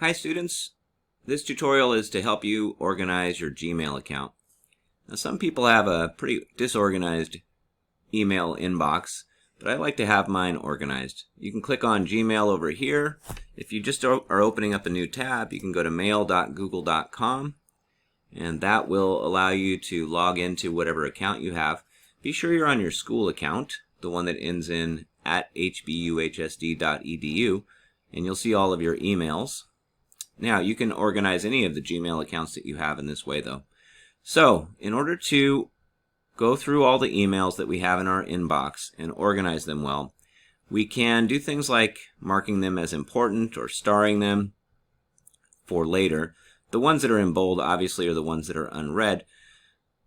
Hi students, this tutorial is to help you organize your Gmail account. Now some people have a pretty disorganized email inbox, but I like to have mine organized. You can click on Gmail over here. If you just are opening up a new tab, you can go to mail.google.com and that will allow you to log into whatever account you have. Be sure you're on your school account, the one that ends in @hbuhsd.edu, and you'll see all of your emails. Now, you can organize any of the Gmail accounts that you have in this way, though. So, in order to go through all the emails that we have in our inbox and organize them well, we can do things like marking them as important or starring them for later. The ones that are in bold, obviously, are the ones that are unread.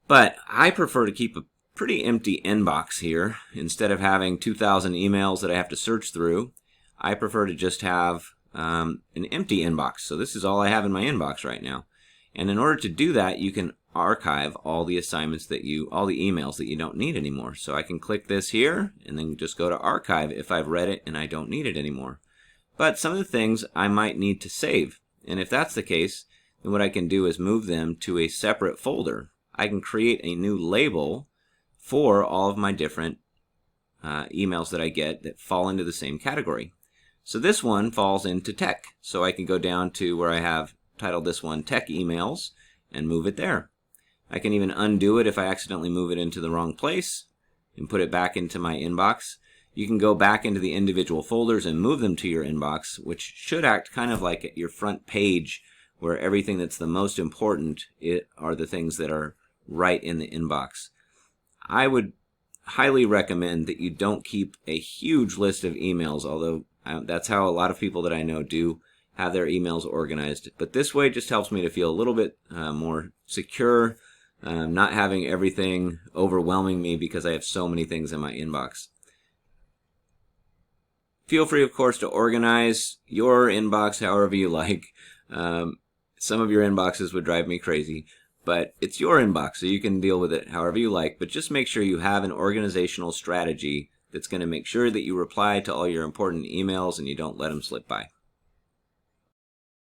But I prefer to keep a pretty empty inbox here. Instead of having 2,000 emails that I have to search through, I prefer to just have an empty inbox. So this is all I have in my inbox right now. And in order to do that, you can archive all the assignments all the emails that you don't need anymore. So I can click this here and then just go to archive if I've read it and I don't need it anymore. But some of the things I might need to save. And if that's the case, then what I can do is move them to a separate folder. I can create a new label for all of my different emails that I get that fall into the same category. So this one falls into tech. So I can go down to where I have titled this one tech emails and move it there. I can even undo it if I accidentally move it into the wrong place and put it back into my inbox. You can go back into the individual folders and move them to your inbox, which should act kind of like your front page, where everything that's the most important are the things that are right in the inbox. I would highly recommend that you don't keep a huge list of emails, although that's how a lot of people that I know do have their emails organized. But this way just helps me to feel a little bit more secure, not having everything overwhelming me because I have so many things in my inbox. Feel free, of course, to organize your inbox however you like. Some of your inboxes would drive me crazy, but it's your inbox, so you can deal with it however you like. But just make sure you have an organizational strategy that's going to make sure that you reply to all your important emails and you don't let them slip by.